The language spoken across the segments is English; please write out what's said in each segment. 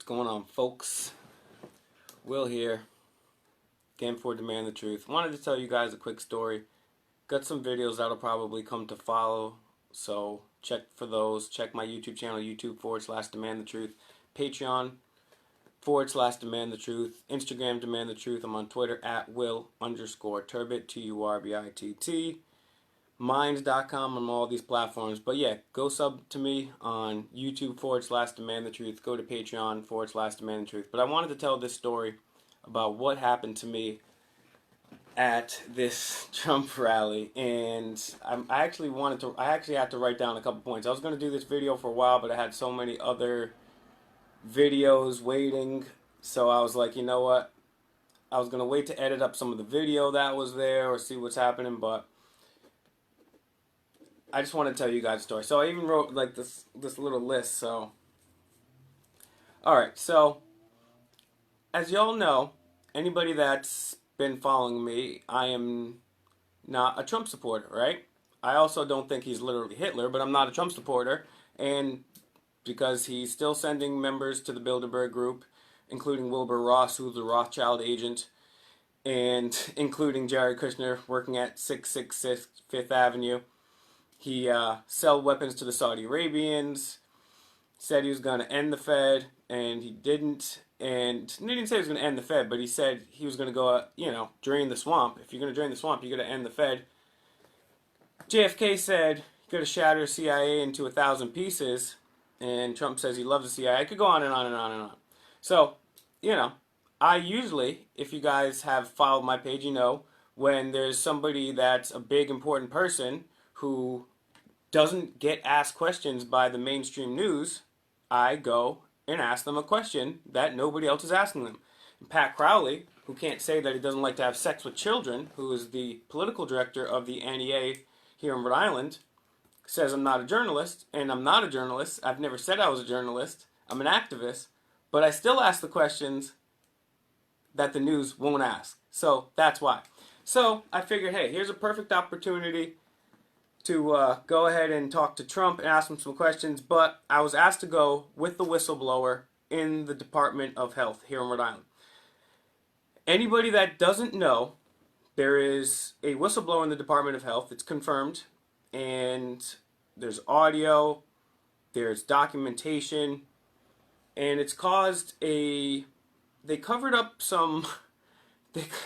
What's going on, folks? Will here, again for Demand the Truth. Wanted to tell you guys a quick story. Got some videos that'll probably come to follow, so check for those. Check my YouTube channel, YouTube/Demand the Truth. Patreon/Demand the Truth. Instagram Demand the Truth. I'm on Twitter at Will_Turbit, TURBITT. Minds.com on all these platforms. But yeah, go sub to me on YouTube/Demand the Truth. Go to Patreon/Demand the Truth. But I wanted to tell this story about what happened to me at this Trump rally, and I actually had to write down a couple points. I was going to do this video for a while, but I had so many other videos waiting, so I was like, you know what? I was going to wait to edit up some of the video that was there or see what's happening, but I just want to tell you guys a story. So I even wrote like this little list. So, all right. So, as y'all know, anybody that's been following me, I am not a Trump supporter, right? I also don't think he's literally Hitler, but I'm not a Trump supporter, and because he's still sending members to the Bilderberg group, including Wilbur Ross, who's a Rothschild agent, and including Jared Kushner working at 666 Fifth Avenue. He sell weapons to the Saudi Arabians, said he was going to end the Fed, and he didn't. And he didn't say he was going to end the Fed, but he said he was going to go, drain the swamp. If you're going to drain the swamp, you're going to end the Fed. JFK said he's going to shatter CIA into 1,000 pieces, and Trump says he loves the CIA. I could go on and on and on and on. So, I usually, if you guys have followed my page, when there's somebody that's a big, important person who doesn't get asked questions by the mainstream news, I go and ask them a question that nobody else is asking them. And Pat Crowley, who can't say that he doesn't like to have sex with children, who is the political director of the NEA here in Rhode Island, says I'm not a journalist, and I'm not a journalist. I've never said I was a journalist. I'm an activist, but I still ask the questions that the news won't ask. So that's why. So I figured, hey, here's a perfect opportunity to go ahead and talk to Trump and ask him some questions, but I was asked to go with the whistleblower in the Department of Health here in Rhode Island. Anybody that doesn't know, there is a whistleblower in the Department of Health. It's confirmed, and there's audio, there's documentation, and it's caused they covered up some,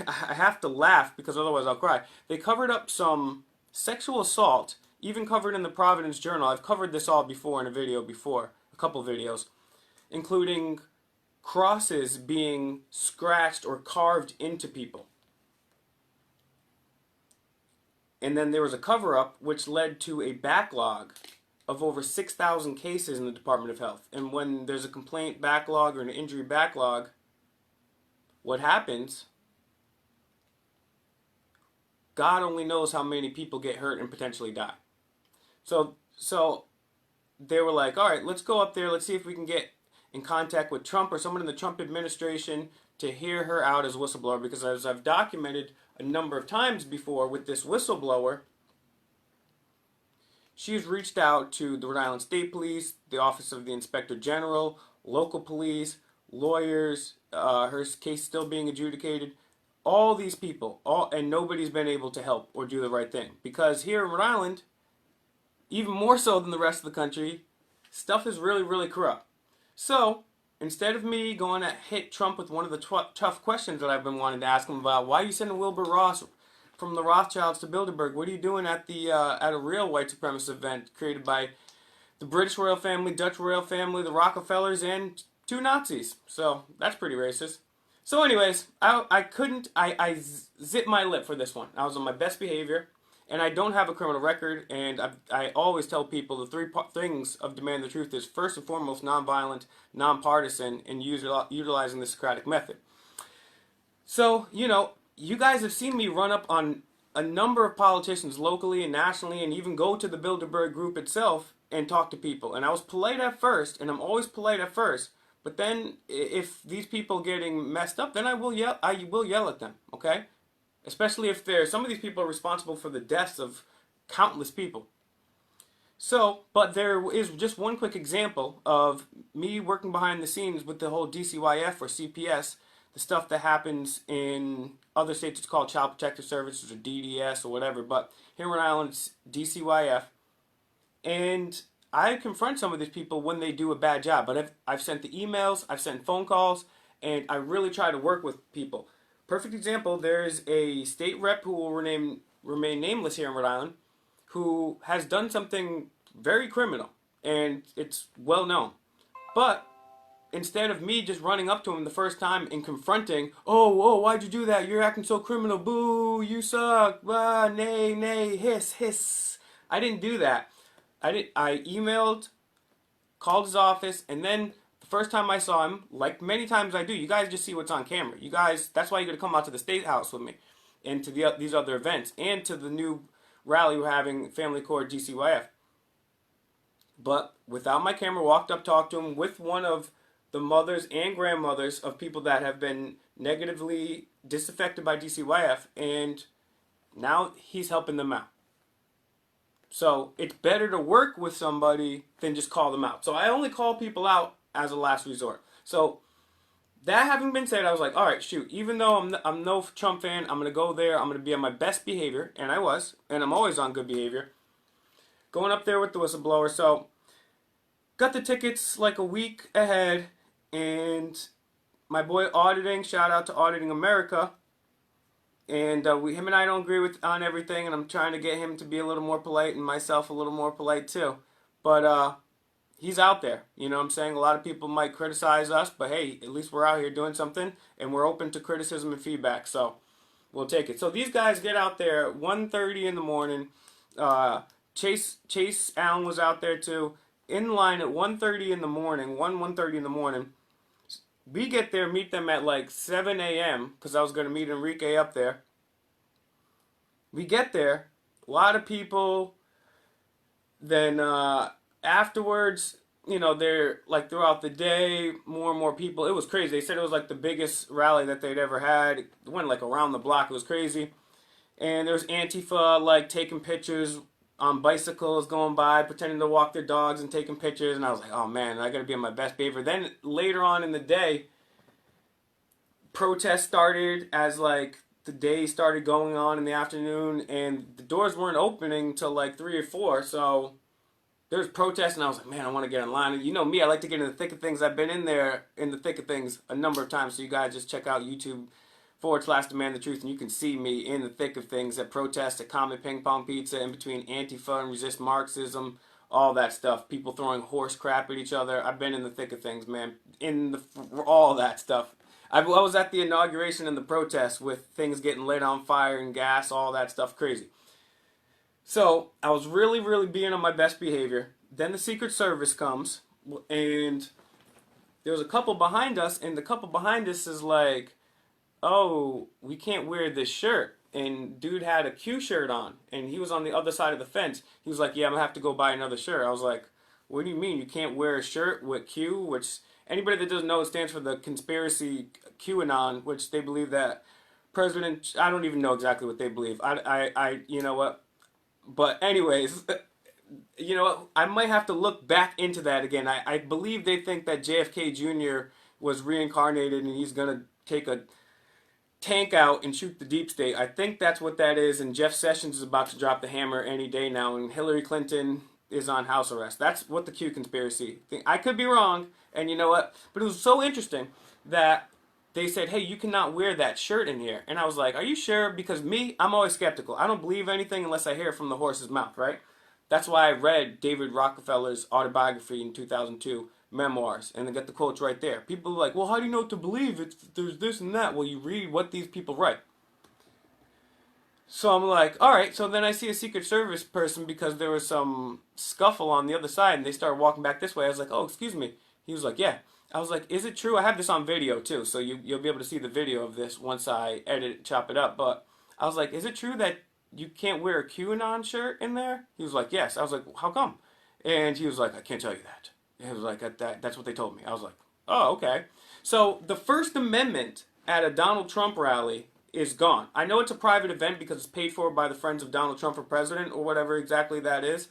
I have to laugh because otherwise I'll cry. They covered up some sexual assault, even covered in the Providence Journal. I've covered this all before in a video before, a couple videos, including crosses being scratched or carved into people. And then there was a cover-up which led to a backlog of over 6,000 cases in the Department of Health. And when there's a complaint backlog or an injury backlog, what happens? God only knows how many people get hurt and potentially die. So they were like, all right, let's go up there. Let's see if we can get in contact with Trump or someone in the Trump administration to hear her out as a whistleblower. Because as I've documented a number of times before with this whistleblower, she's reached out to the Rhode Island State Police, the Office of the Inspector General, local police, lawyers, her case still being adjudicated. All these people, and nobody's been able to help or do the right thing. Because here in Rhode Island, even more so than the rest of the country, stuff is really, really corrupt. So, instead of me going to hit Trump with one of the tough questions that I've been wanting to ask him about, why are you sending Wilbur Ross from the Rothschilds to Bilderberg? What are you doing at a real white supremacist event created by the British royal family, Dutch royal family, the Rockefellers, and 2 Nazis? So, that's pretty racist. So anyways, I zipped my lip for this one. I was on my best behavior, and I don't have a criminal record, and I always tell people the 3 things of Demand the Truth is first and foremost nonviolent, nonpartisan, and utilizing the Socratic method. So, you guys have seen me run up on a number of politicians locally and nationally, and even go to the Bilderberg group itself and talk to people. And I was polite at first, and I'm always polite at first. But then, if these people getting messed up, then I will yell at them, okay? Especially if some of these people are responsible for the deaths of countless people. So, but there is just one quick example of me working behind the scenes with the whole DCYF or CPS, the stuff that happens in other states. It's called Child Protective Services or DDS or whatever, but here in Rhode Island it's DCYF. And I confront some of these people when they do a bad job. But I've sent the emails, I've sent phone calls, and I really try to work with people. Perfect example, there's a state rep who will remain nameless here in Rhode Island who has done something very criminal, and it's well known. But instead of me just running up to him the first time and confronting, oh, why'd you do that? You're acting so criminal. Boo, you suck. Ah, nay, nay, hiss, hiss. I didn't do that. I emailed, called his office, and then the first time I saw him, like many times I do, you guys just see what's on camera. You guys, that's why you're gonna come out to the State House with me, and to these other events, and to the new rally we're having, Family Court DCYF. But without my camera, walked up, talked to him with one of the mothers and grandmothers of people that have been negatively disaffected by DCYF, and now he's helping them out. So it's better to work with somebody than just call them out. So I only call people out as a last resort. So that having been said, I was like, all right, shoot. Even though I'm no Trump fan, I'm gonna go there. I'm gonna be on my best behavior, and I was, and I'm always on good behavior. Going up there with the whistleblower. So got the tickets like a week ahead, and my boy auditing. Shout out to Auditing America. And him and I don't agree on everything, and I'm trying to get him to be a little more polite and myself a little more polite too. But he's out there. You know what I'm saying? A lot of people might criticize us, but hey, at least we're out here doing something, and we're open to criticism and feedback. So we'll take it. So these guys get out there at 1:30 in the morning. Chase Allen was out there too, in line at 1:30 in the morning, 1:30 in the morning. We get there, meet them at like 7 a.m. because I was going to meet Enrique up there. We get there, a lot of people. Then afterwards, you know, they're like throughout the day, more and more people. It was crazy. They said it was like the biggest rally that they'd ever had. It went like around the block. It was crazy. And there was Antifa like taking pictures on bicycles going by, pretending to walk their dogs and taking pictures. And I was like, oh man, I got to be on my best behavior. Then later on in the day, protests started as like the day started going on in the afternoon, and the doors weren't opening till like 3 or 4. So there was protests, and I was like, man, I want to get in line. And you know me, I like to get in the thick of things. I've been in there in the thick of things a number of times. So you guys just check out YouTube/Demand the Truth, and you can see me in the thick of things at protests, at Comet Ping Pong Pizza, in between Antifa and Resist Marxism, all that stuff. People throwing horse crap at each other. I've been in the thick of things, man. All that stuff. I was at the inauguration and the protest with things getting lit on fire and gas, all that stuff, crazy. So I was really, really being on my best behavior. Then the Secret Service comes, and there was a couple behind us, and the couple behind us is like, oh, we can't wear this shirt. And dude had a Q shirt on, and he was on the other side of the fence. He was like, yeah, I'm going to have to go buy another shirt. I was like, what do you mean you can't wear a shirt with Q? Which, anybody that doesn't know, it stands for the conspiracy QAnon, which they believe that President, I don't even know exactly what they believe. You know what? But anyways, you know what? I might have to look back into that again. I believe they think that JFK Jr. was reincarnated and he's going to take a tank out and shoot the deep state. I think that's what that is, and Jeff Sessions is about to drop the hammer any day now, and Hillary Clinton is on house arrest. That's what the Q conspiracy thing. I could be wrong, and you know what? But it was so interesting that they said, hey, you cannot wear that shirt in here. And I was like, are you sure? Because me, I'm always skeptical. I don't believe anything unless I hear it from the horse's mouth, right? That's why I read David Rockefeller's autobiography in 2002, Memoirs, and they got the quotes right there. People are like, well, how do you know what to believe? There's this and that. Well, you read what these people write. So I'm like, all right. So then I see a Secret Service person because there was some scuffle on the other side, and they started walking back this way. I was like, oh, excuse me. He was like, yeah. I was like, is it true? I have this on video too, so you'll be able to see the video of this once I edit it, chop it up. But I was like, is it true that you can't wear a QAnon shirt in there? He was like, yes. I was like, how come? And he was like, I can't tell you that. He was like, that's what they told me. I was like, oh, okay. So the First Amendment at a Donald Trump rally is gone. I know it's a private event because it's paid for by the Friends of Donald Trump for President or whatever exactly that is.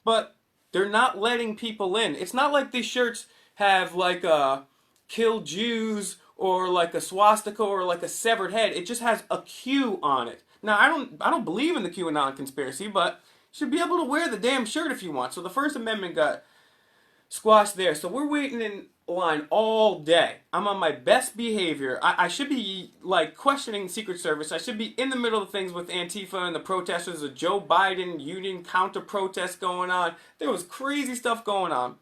But They're not letting people in. It's not like these shirts have like a kill Jews or like a swastika or like a severed head. It just has a Q on it. Now I don't believe in the QAnon conspiracy, but you should be able to wear the damn shirt if you want. So the First Amendment got squashed there. So we're waiting in line all day. I'm on my best behavior. I should be like questioning Secret Service. I should be in the middle of things with Antifa and the protesters. The Joe Biden union counter protest going on. There was crazy stuff going on.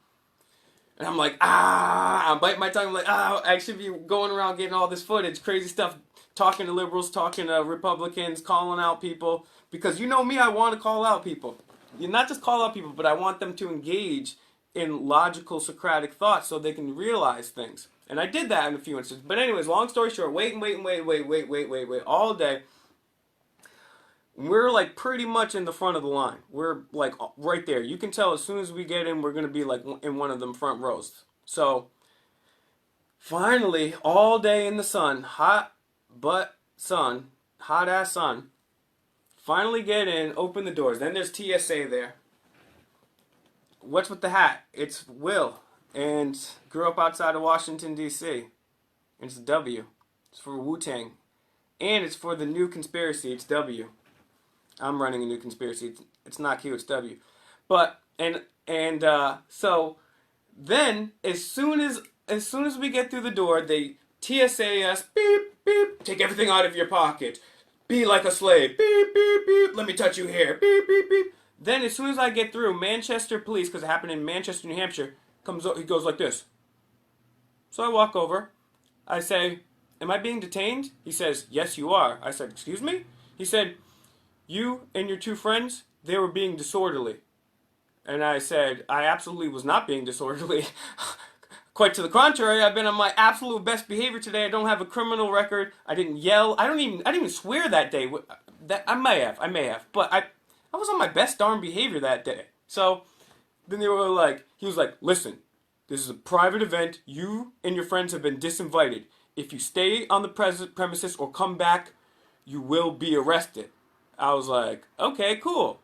And I'm like, I'm biting my tongue. I'm like, I should be going around getting all this footage, crazy stuff, talking to liberals, talking to Republicans, calling out people. Because you know me, I want to call out people. You not just call out people, but I want them to engage in logical Socratic thought so they can realize things. And I did that in a few instances. But anyways, long story short, wait all day. We're like pretty much in the front of the line. We're like right there. You can tell as soon as we get in, we're going to be like in one of them front rows. So finally, all day in the sun, hot ass sun, finally get in, open the doors. Then there's TSA there. What's with the hat? It's Will, and grew up outside of Washington, D.C. It's W. It's for Wu-Tang. And it's for the new conspiracy. It's W. I'm running a new conspiracy. It's not Q, it's W. But, so then, as soon as we get through the door, they TSA us, beep, beep, take everything out of your pocket. Be like a slave. Beep, beep, beep. Let me touch you here. Beep, beep, beep. Then as soon as I get through, Manchester police, because it happened in Manchester, New Hampshire, he goes like this. So I walk over. I say, am I being detained? He says, yes, you are. I said, excuse me? He said, you and your two friends, they were being disorderly. And I said, I absolutely was not being disorderly. Quite to the contrary, I've been on my absolute best behavior today. I don't have a criminal record. I didn't yell. I didn't even swear that day. I may have. But I was on my best darn behavior that day. So then he was like, listen, this is a private event. You and your friends have been disinvited. If you stay on the premises or come back, you will be arrested. I was like, okay, cool.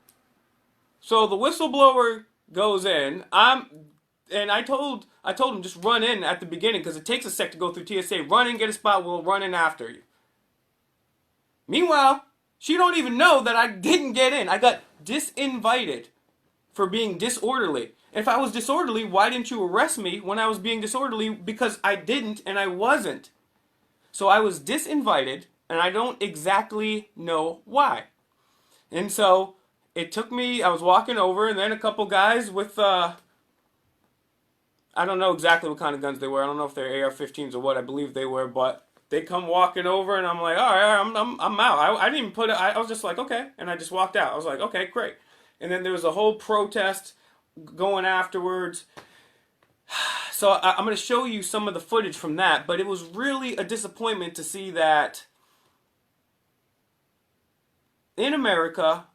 So the whistleblower goes in. And I told him just run in at the beginning because it takes a sec to go through TSA. Run in, get a spot. We'll run in after you. Meanwhile, she don't even know that I didn't get in. I got disinvited for being disorderly. If I was disorderly, why didn't you arrest me when I was being disorderly? Because I didn't and I wasn't. So I was disinvited and I don't exactly know why. And so it took me, I was walking over and then a couple guys with, I don't know exactly what kind of guns they were. I don't know if they're AR-15s or what. I believe they were, but they come walking over and I'm like, all right, I'm out. I didn't even put it, I was just like, okay. And I just walked out. I was like, okay, great. And then there was a whole protest going afterwards. So I'm going to show you some of the footage from that, but it was really a disappointment to see that in America,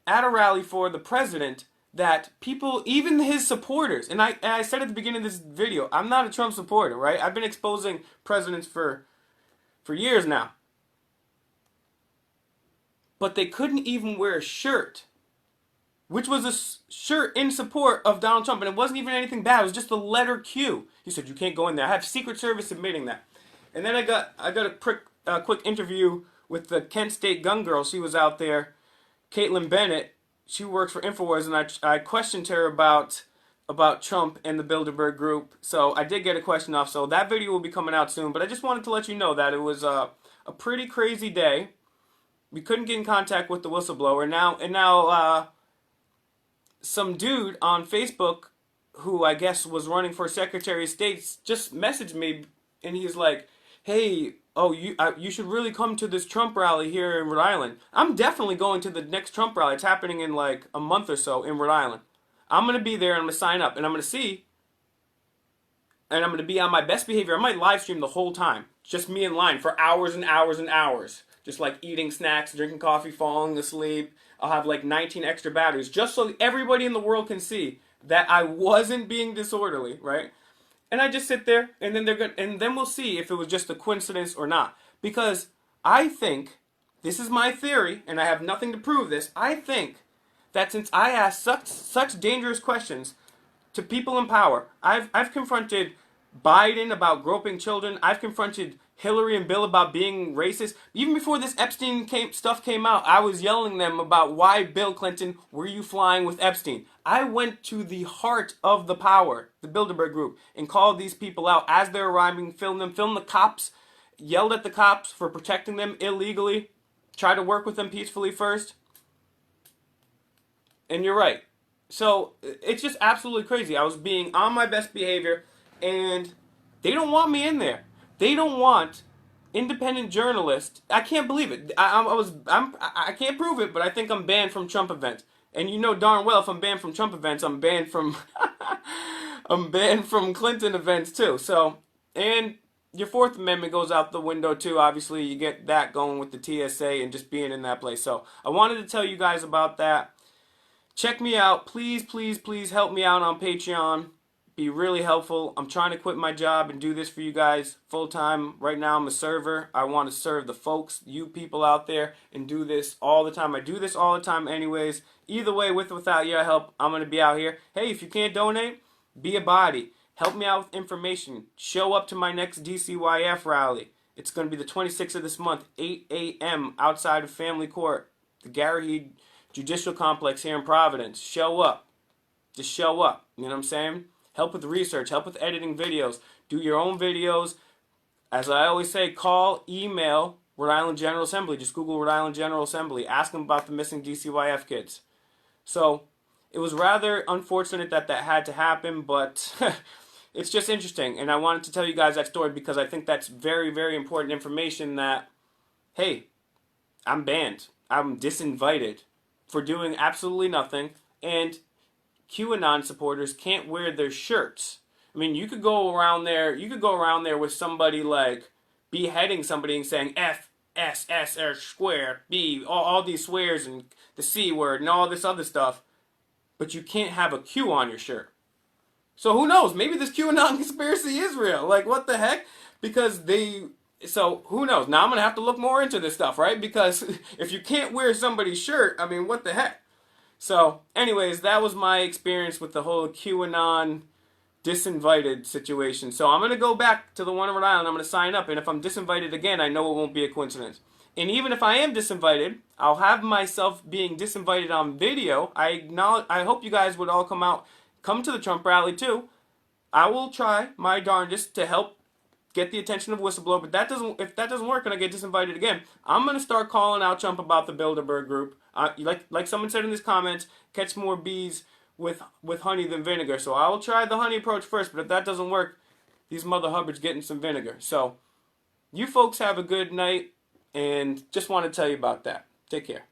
at a rally for the president, that people, even his supporters, and I said at the beginning of this video, I'm not a Trump supporter, right? I've been exposing presidents for years now. But they couldn't even wear a shirt, which was a shirt in support of Donald Trump, and it wasn't even anything bad. It was just the letter Q. He said, you can't go in there. I have Secret Service admitting that. And then I got a quick interview with the Kent State gun girl. She was out there, Caitlin Bennett. She works for InfoWars, and I questioned her about Trump and the Bilderberg group. So I did get a question off. So that video will be coming out soon. But I just wanted to let you know that it was a pretty crazy day. We couldn't get in contact with the whistleblower. Now, some dude on Facebook, who I guess was running for Secretary of State, just messaged me, and he's like, hey, you should really come to this Trump rally here in Rhode Island. I'm definitely going to the next Trump rally. It's happening in like a month or so in Rhode Island. I'm going to be there and I'm going to sign up and I'm going to see. And I'm going to be on my best behavior. I might live stream the whole time. Just me in line for hours and hours and hours. Just like eating snacks, drinking coffee, falling asleep. I'll have like 19 extra batteries just so everybody in the world can see that I wasn't being disorderly, right? And I just sit there, and then we'll see if it was just a coincidence or not. Because I think, this is my theory, and I have nothing to prove this, I think that since I asked such dangerous questions to people in power. I've confronted Biden about groping children. I've confronted Hillary and Bill about being racist. Even before this stuff came out, I was yelling at them about why Bill Clinton were you flying with Epstein. I went to the heart of the power, the Bilderberg Group, and called these people out as they're arriving, filmed the cops, yelled at the cops for protecting them illegally, tried to work with them peacefully first. And you're right. So it's just absolutely crazy. I was being on my best behavior, and they don't want me in there. They don't want independent journalists. I can't believe it. I can't prove it, but I think I'm banned from Trump events. And you know darn well if I'm banned from Trump events, I'm banned from I'm banned from Clinton events too. So, and your Fourth Amendment goes out the window too. Obviously, you get that going with the TSA and just being in that place. So, I wanted to tell you guys about that. Check me out. Please, please, please help me out on Patreon. Be really helpful. I'm trying to quit my job and do this for you guys full time. Right now, I'm a server. I want to serve the folks, you people out there, and do this all the time. I do this all the time anyways. Either way, with or without your help, I'm going to be out here. Hey, if you can't donate, be a body. Help me out with information. Show up to my next DCYF rally. It's going to be the 26th of this month, 8 a.m. outside of Family Court, the Gary Judicial Complex here in Providence. Show up. Just show up. You know what I'm saying? Help with research. Help with editing videos. Do your own videos. As I always say, call, email Rhode Island General Assembly. Just Google Rhode Island General Assembly. Ask them about the missing DCYF kids. So, it was rather unfortunate that that had to happen, but it's just interesting. And I wanted to tell you guys that story because I think that's very, very important information that, hey, I'm banned. I'm disinvited for doing absolutely nothing, and QAnon supporters can't wear their shirts. I mean, you could go around there with somebody like beheading somebody and saying F, S, S, R square, B, all these swears and the C word and all this other stuff, but you can't have a Q on your shirt. So who knows? Maybe this QAnon conspiracy is real. Like, what the heck? Because so who knows? Now I'm going to have to look more into this stuff, right? Because if you can't wear somebody's shirt, I mean, what the heck? So, anyways, that was my experience with the whole QAnon disinvited situation. So I'm going to go back to the one in Rhode Island. I'm going to sign up. And if I'm disinvited again, I know it won't be a coincidence. And even if I am disinvited, I'll have myself being disinvited on video. I hope you guys would all come to the Trump rally too. I will try my darndest to help get the attention of whistleblower, but if that doesn't work and I get disinvited again, I'm going to start calling out Trump about the Bilderberg Group. Like someone said in these comments, catch more bees with honey than vinegar. So I will try the honey approach first, but if that doesn't work, these mother hubbards getting some vinegar. So you folks have a good night, and just want to tell you about that. Take care.